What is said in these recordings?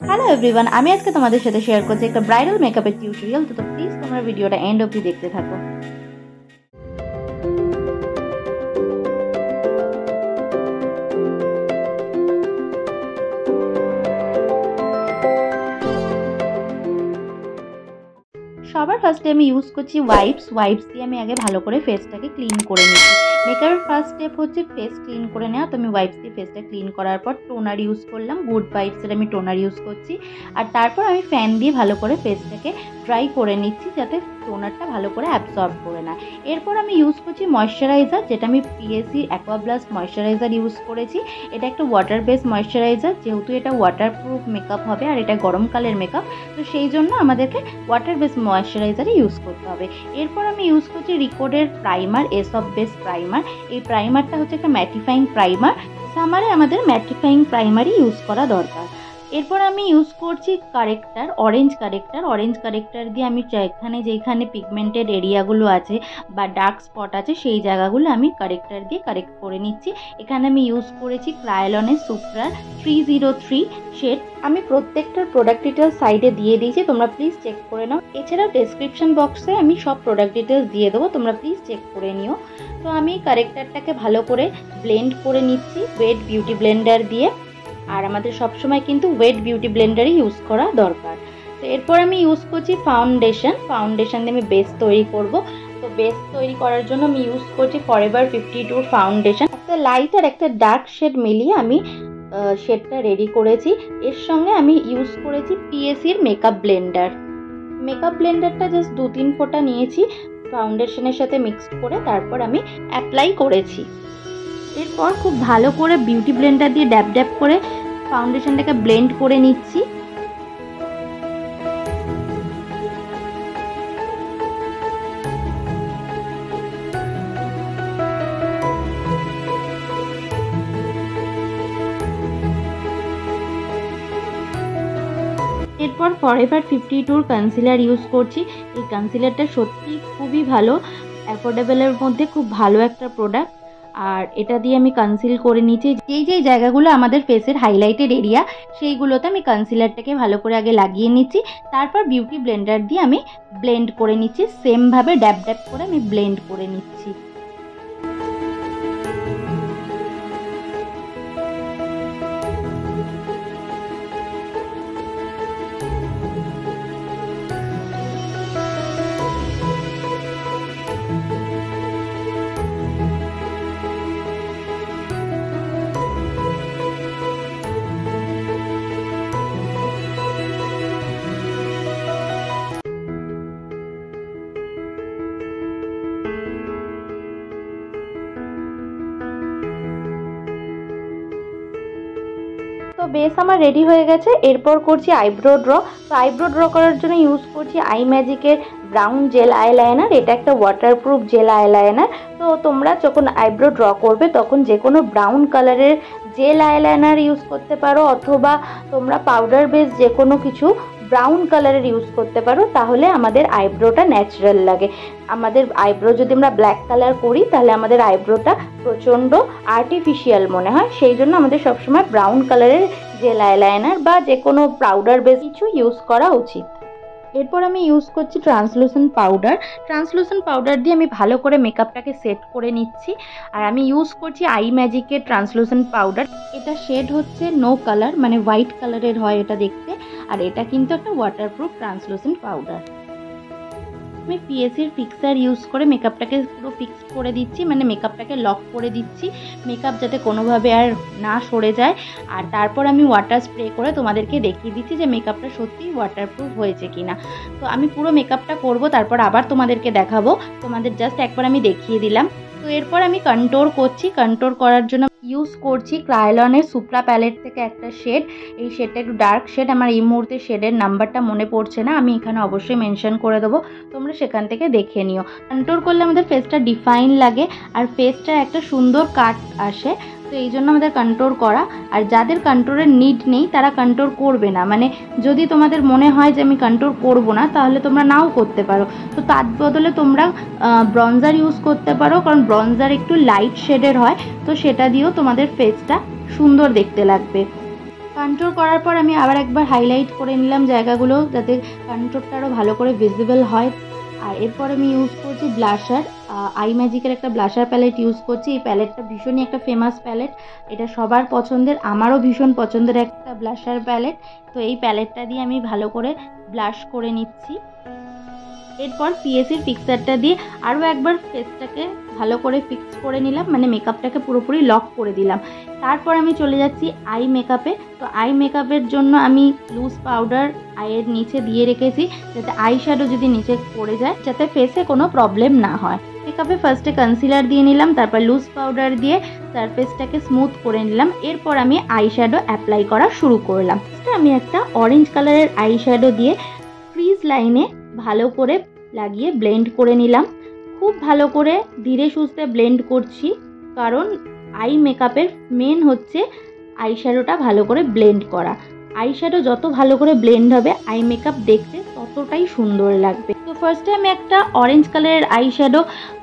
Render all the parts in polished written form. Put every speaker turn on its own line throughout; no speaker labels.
Hello everyone, আমি আজকে তোমাদের সাথে শেয়ার করছি একটা ব্রাইডাল মেকআপের টিউটোরিয়াল। তো প্লিজ তোমরা ভিডিওটা এন্ড অবধি দেখতে থাকো। সবার ফার্স্টে আমি ইউজ করছি ওয়াইপস দিয়ে আমি আগে ভালো করে ফেসটাকে ক্লিন করে নিচ্ছি। মেকআপের ফার্স্ট স্টেপ হচ্ছে ফেস ক্লিন করে নেওয়া। তো আমি ওয়াইপস দিয়ে ফেসটা ক্লিন করার পর টোনার ইউজ করলাম, গুড ভাইবসের আমি টোনার ইউজ করছি। আর তারপর আমি ফ্যান দিয়ে ভালো করে ফেসটাকে ড্রাই করে নিচ্ছি যাতে টোনারটা ভালো করে অ্যাবসর্ব করে না। এরপর আমি ইউজ করছি ময়শ্চারাইজার, যেটা আমি পিএসি অ্যাকোয়াব্লাস্ট ময়শ্চারাইজার ইউজ করেছি। এটা একটা ওয়াটার বেস ময়শ্চারাইজার, যেহেতু এটা ওয়াটারপ্রুফ মেকআপ হবে আর এটা গরমকালের মেকআপ, তো সেই জন্য আমাদেরকে ওয়াটার বেস ময়শ্চারাইজারই ইউজ করতে হবে। এরপর আমি ইউজ করছি রিকোডের প্রাইমার, এসব বেস প্রাইমার। এই প্রাইমারটা হচ্ছে একটা ম্যাটিফাইং প্রাইমার। সামারে আমাদের ম্যাটিফাইং প্রাইমারই ইউজ করা দরকার। এরপর আমি ইউজ করছি কারেক্টার, অরেঞ্জ কারেক্টার দিয়ে আমি যেখানে পিগমেন্টেড এরিয়াগুলো আছে বা ডার্ক স্পট আছে সেই জায়গাগুলো আমি কারেক্টার দিয়ে কারেক্ট করে নিচ্ছি। এখানে আমি ইউজ করেছি ক্রায়োলনের সুপ্রার 303 শেড। আমি প্রত্যেকটার প্রোডাক্ট ডিটেলস সাইডে দিয়ে দিয়েছি, তোমরা প্লিজ চেক করে নাও। এছাড়াও ডেসক্রিপশন বক্সে আমি সব প্রোডাক্ট ডিটেলস দিয়ে দেবো, তোমরা প্লিজ চেক করে নিও। তো আমি কারেক্টারটাকে ভালো করে ব্লেন্ড করে নিচ্ছি ওয়েট বিউটি ব্লেন্ডার দিয়ে। আর আমাদের সবসময় কিন্তু ওয়েট বিউটি ব্লেন্ডারই ইউজ করা দরকার। তো এরপর আমি ইউজ করছি ফাউন্ডেশন দিয়ে আমি বেস তৈরি করব। তো বেস তৈরি করার জন্য আমি ইউজ করছি ফরএভার 52 ফাউন্ডেশন। একটা লাইট আর একটা ডার্ক শেড মিলিয়ে আমি শেডটা রেডি করেছি। এর সঙ্গে আমি ইউজ করেছি পিএসির মেকআপ ব্লেন্ডারটা জাস্ট 2-3 ফোঁটা নিয়েছি, ফাউন্ডেশনের সাথে মিক্সড করে তারপর আমি অ্যাপ্লাই করেছি। এরপর খুব ভালো করে বিউটি ব্লেন্ডার দিয়ে ড্যাব করে ফাউন্ডেশনটাকে ব্লেন্ড করে নিচ্ছি। এরপর ফরএভার 52 কনসিলার ইউজ করছি। এই কনসিলারটা সত্যি খুবই ভালো, অ্যাফোর্ডেবলের মধ্যে খুব ভালো একটা প্রোডাক্ট। আর এটা দিয়ে আমি কনসিল করে নিচ্ছি যেই জায়গাগুলো আমাদের ফেসের হাইলাইটেড এরিয়া, সেইগুলোতে আমি কনসিলারটাকে ভালো করে আগে লাগিয়ে নিচ্ছি। তারপর বিউটি ব্লেন্ডার দিয়ে আমি ব্লেন্ড করে নিচ্ছি, সেমভাবে ড্যাব করে আমি ব্লেন্ড করে নিচ্ছি। তো বেস আমার রেডি হয়ে গেছে। এরপর করছি আইব্রো ড্র। তো আইব্রো ড্র করার জন্য ইউজ করছি আই ম্যাজিকের ব্রাউন জেল আইলাইনার। এটা একটা ওয়াটারপ্রুফ জেল আইলাইনার। তো তোমরা যখন আইব্রো ড্র করবে তখন যে কোনো ব্রাউন কালারের জেল আইলাইনার ইউজ করতে পারো, অথবা তোমরা পাউডার বেস যে কোনো কিছু ব্রাউন কালারের ইউজ করতে পারো, তাহলে আমাদের আইব্রোটা ন্যাচারাল লাগে। আমাদের আইব্রো যদি আমরা ব্ল্যাক কালার করি তাহলে আমাদের আইব্রোটা প্রচণ্ড আর্টিফিশিয়াল মনে হয়, সেই জন্য আমাদের সবসময় ব্রাউন কালারের জেল আইলাইনার বা যে কোনো পাউডার বেস কিছু ইউজ করা উচিত। এরপর আমি ইউজ করছি ট্রান্সলুসেন্ট পাউডার দিয়ে আমি ভালো করে মেকআপটাকে সেট করে নিচ্ছি। আর আমি ইউজ করছি আই ম্যাজিকের ট্রান্সলুসেন্ট পাউডার। এটা শেড হচ্ছে নো কালার, মানে হোয়াইট কালারের হয় এটা দেখতে। আর এটা কিন্তু একটা ওয়াটারপ্রুফ ট্রান্সলুসেন্ট পাউডার। আমি পিএসির ফিক্সার ইউজ করে মেকআপটাকে পুরো ফিক্স করে দিচ্ছি, মানে মেকআপটাকে লক করে দিচ্ছি, মেকআপ যাতে কোনোভাবে আর না সরে যায়। আর তারপর আমি ওয়াটার স্প্রে করে তোমাদেরকে দেখিয়ে দিচ্ছি যে মেকআপটা সত্যিই ওয়াটারপ্রুফ হয়েছে কিনা। তো আমি পুরো মেকআপটা করব, তারপর আবার তোমাদেরকে দেখাবো। তোমাদের জাস্ট একবার আমি দেখিয়ে দিলাম। তো এরপর আমি কন্ট্রোর করছি। কন্ট্রোর করার জন্য ইউজ করছি ক্রায়োলনের সুপ্রা প্যালেট থেকে একটা শেড। এই শেডটা একটু ডার্ক শেড, আমার এই মুহূর্তে শেডের নাম্বারটা মনে পড়ছে না, আমি এখানে অবশ্যই মেনশন করে দেবো, তোমরা সেখান থেকে দেখে নিও। কন্ট্রোর করলে আমাদের ফেসটা ডিফাইন লাগে আর ফেসটা একটা সুন্দর কাট আসে। তো এই জন্য আমাদের কন্ট্রোর করা। আর যাদের কন্ট্রোরের নিড নেই তারা কন্ট্রোর করবে না, মানে যদি তোমাদের মনে হয় যে আমি কন্ট্রোর করব না তাহলে তোমরা নাও করতে পারো। তো তার বদলে তোমরা ব্রঞ্জার ইউজ করতে পারো, কারণ ব্রঞ্জার একটু লাইট শেডের হয়, তো সেটা দিয়েও তোমাদের ফেসটা সুন্দর দেখতে লাগবে। কন্ট্রোল করার পর আমি আবার একবার হাইলাইট করে নিলাম জায়গাগুলো, যাতে কন্ট্রোলটা আরও ভালো করে ভিজিবল হয়। আর এরপর আমি ইউজ করছি ব্লাশার, আই ম্যাজিকের একটা ব্লাশার প্যালেট ইউজ করছি। এই প্যালেটটা ভীষণই একটা ফেমাস প্যালেট, এটা সবার পছন্দের, আমারও ভীষণ পছন্দের একটা ব্লাশার প্যালেট। তো এই প্যালেটটা দিয়ে আমি ভালো করে ব্লাশ করে নিচ্ছি। এরপর পিএসির ফিক্সারটা দিয়ে আরও একবার ফেসটাকে ভালো করে ফিক্স করে নিলাম, মানে মেকআপটাকে পুরোপুরি লক করে দিলাম। তারপর আমি চলে যাচ্ছি আই মেকআপে। তো আই মেকআপের জন্য আমি লুজ পাউডার আইয়ের নিচে দিয়ে রেখেছি, যাতে আই শ্যাডো যদি নিচে পড়ে যায় যাতে ফেসে কোনো প্রবলেম না হয়। মেকআপে ফার্স্টে কনসিলার দিয়ে নিলাম, তারপর লুজ পাউডার দিয়ে সারফেসটাকে স্মুথ করে নিলাম। এরপর আমি আই শ্যাডো অ্যাপ্লাই করা শুরু করলাম। আমি একটা অরেঞ্জ কালারের আই শ্যাডো দিয়ে ক্রিজ লাইনে ভালো করে লাগিয়ে ব্লেন্ড করে নিলাম। খুব ভালো করে ধীরে সুস্থে ব্লেন্ড করছি, কারণ আই মেকআপের মেন হচ্ছে আই শ্যাডোটা ভালো করে ব্লেন্ড করা। আই শ্যাডো যত ভালো করে ব্লেন্ড হবে আই মেকআপ দেখতে ততটাই সুন্দর লাগবে। তো ফার্স্টে আমি একটা অরেঞ্জ কালারের আই শ্যাডো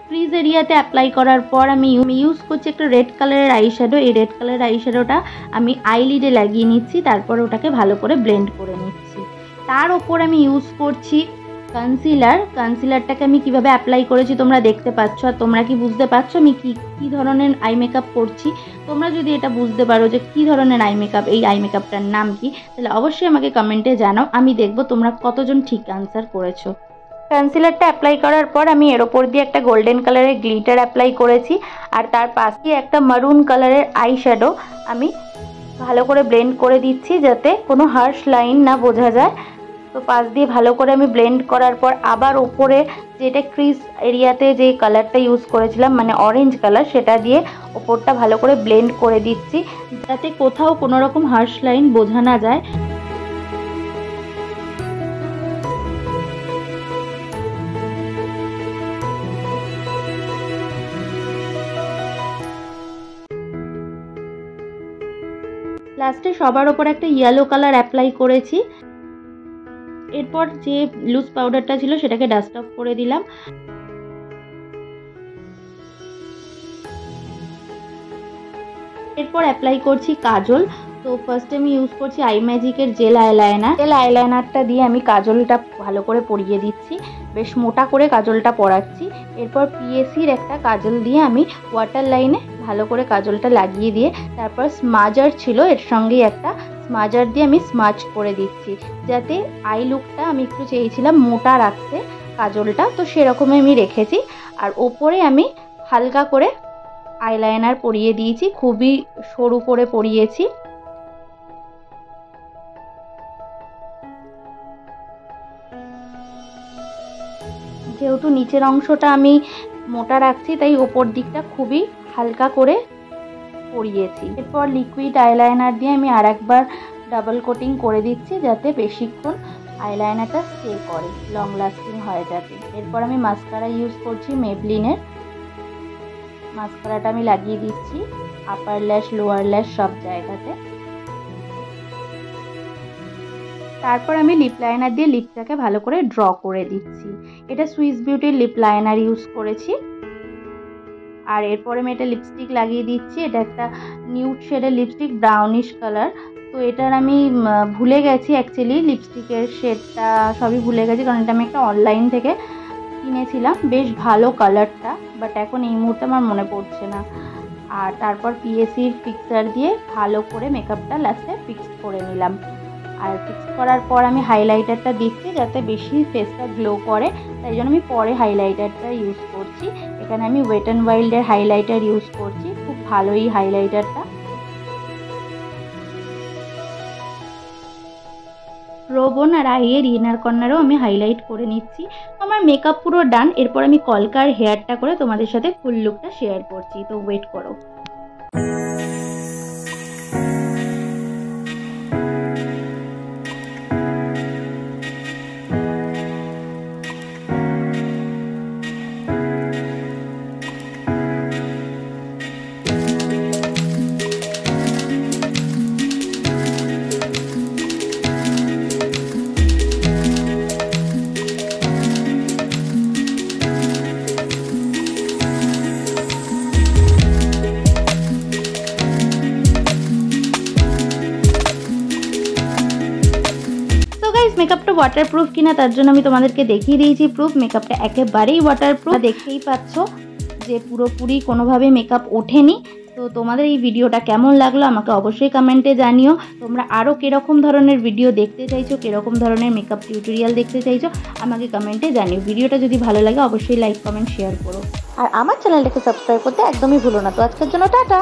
ক্রিজ এরিয়াতে অ্যাপ্লাই করার পর আমি ইউজ করছি একটা রেড কালারের আই শ্যাডো। এই রেড কালারের আই শ্যাডোটা আমি আইলিডে লাগিয়ে নিচ্ছি, তারপর ওটাকে ভালো করে ব্লেন্ড করে নিচ্ছি। তার ওপর আমি ইউজ করছি কনসিলারটাকে আমি কিভাবে অ্যাপ্লাই করেছি তোমরা দেখতে পাচ্ছ। আর তোমরা কি বুঝতে পারছো আমি কি ধরনের আই মেকআপ করছি? তোমরা যদি এটা বুঝতে পারো যে কি ধরনের আই মেকআপ, এই আই মেকআপটার নাম কি, তাহলে অবশ্যই আমাকে কমেন্টে জানাও, আমি দেখবো তোমরা কতজন ঠিক আনসার করেছো। কনসিলারটা অ্যাপ্লাই করার পর আমি এর ওপর দিয়ে একটা গোল্ডেন কালারের গ্লিটার অ্যাপ্লাই করেছি, আর তার পাশে একটা মারুন কালারের আই শ্যাডো আমি ভালো করে ব্লেন্ড করে দিচ্ছি, যাতে কোনো হার্শ লাইন না বোঝা যায়। তো পাশ দিয়ে ভালো করে আমি ব্লেন্ড করার পর আবার ওপরে যেটা ক্রিজ এরিয়াতে যে কালারটা ইউজ করেছিলাম, মানে অরেঞ্জ কালার, সেটা দিয়ে ওপরটা ভালো করে ব্লেন্ড করে দিচ্ছি, যাতে কোথাও কোনো রকম হার্শ লাইন বোঝা না যায়। লাস্টে সবার ওপর একটা ইয়েলো কালার অ্যাপ্লাই করেছি। এরপর যে লুজ পাউডারটা ছিল সেটাকে ডাস্ট অফ করে দিলাম। এরপর অ্যাপ্লাই করছি কাজল। তো ফার্স্টে আমি ইউজ করছি আই ম্যাজিকের জেল আইলাইনারটা দিয়ে আমি কাজলটা ভালো করে পরিয়ে দিচ্ছি, বেশ মোটা করে কাজলটা পরাচ্ছি। এরপর পিএসির একটা কাজল দিয়ে আমি ওয়াটার লাইনে ভালো করে কাজলটা লাগিয়ে দিয়ে তারপর স্মাজার ছিল এর সঙ্গেই একটা স্মাজার দিয়ে আমি স্মাচ করে দিচ্ছি, যাতে আই লুকটা আমি একটু চেয়েছিলাম মোটা রাখতে কাজলটা, তো সেরকমই আমি রেখেছি। আর ওপরে আমি হালকা করে আইলাইনার পরিয়ে দিয়েছি, খুবই সরু করে পরিয়েছি। যেহেতু নিচের অংশটা আমি মোটা রাখছি তাই ওপর দিকটা খুবই হালকা করে পরিয়েছি। এরপর লিকুইড আইলাইনার দিয়ে আমি আরেকবার ডাবল কোটিং করে দিচ্ছি, যাতে বেশিক্ষণ আইলাইনারটা স্টে করে, লং লাস্টিং হয় যাতে। এরপর আমি মাস্কারা ইউজ করছি মেবলিনের। মাস্কারাটা আমি লাগিয়ে দিচ্ছি আপার ল্যাশ লোয়ার ল্যাশ সব জায়গাতে। তারপর আমি লিপ লাইনার দিয়ে লিপটাকে ভালো করে ড্র করে দিচ্ছি। এটা সুইস বিউটির লিপ লাইনার ইউজ করেছি। আর এরপরে আমি এটা লিপস্টিক লাগিয়ে দিচ্ছি। এটা একটা নিউড শেডের লিপস্টিক, ব্রাউনিশ কালার। তো এটার আমি ভুলে গেছি অ্যাকচুয়ালি লিপস্টিকের শেডটা সবই ভুলে গেছি, কারণ এটা আমি একটা অনলাইন থেকে কিনেছিলাম, বেশ ভালো কালারটা, বাট এখন এই মুহূর্তে আমার মনে পড়ছে না। আর তারপর পিএসির ফিক্সার দিয়ে ভালো করে মেকআপটা লাস্টে ফিক্স করে নিলাম। আর ফিক্স করার পর আমি হাইলাইটারটা দিচ্ছি যাতে বেশি ফেসটা গ্লো করে, তাই জন্য আমি পরে হাইলাইটারটা ইউজ করছি। এখানে আমি ওয়েট অ্যান্ড ওয়াইল্ডের হাইলাইটার ইউজ করছি, খুব ভালো এই হাইলাইটারটা। রোবন আর আইয়ের ইনার কর্নারও আমি হাইলাইট করে নিচ্ছি। আমার মেকআপ পুরো ডান। এরপর আমি কলকার হেয়ারটা করে তোমাদের সাথে ফুল লুকটা শেয়ার করছি, তো ওয়েট করো। গাইস মেকআপটা ওয়াটারপ্রুফ কিনা তার জন্য আমি তোমাদেরকে দেখিয়ে দিয়েছি প্রুফ। মেকআপটা একেবারেই ওয়াটারপ্রুফ, দেখতেই পাচ্ছ যে পুরোপুরি কোনোভাবে মেকআপ ওঠেনি। তো তোমাদের এই ভিডিওটা কেমন লাগলো আমাকে অবশ্যই কমেন্টে জানিও। তোমরা আরও কীরকম ধরনের ভিডিও দেখতে চাইছো, কীরকম ধরনের মেকআপ টিউটোরিয়াল দেখতে চাইছো আমাকে কমেন্টে জানিও। ভিডিওটা যদি ভালো লাগে অবশ্যই লাইক কমেন্ট শেয়ার করো, আর আমার চ্যানেলটাকে সাবস্ক্রাইব করতে একদমই ভুলো না। তো আজকের জন্য টাটা।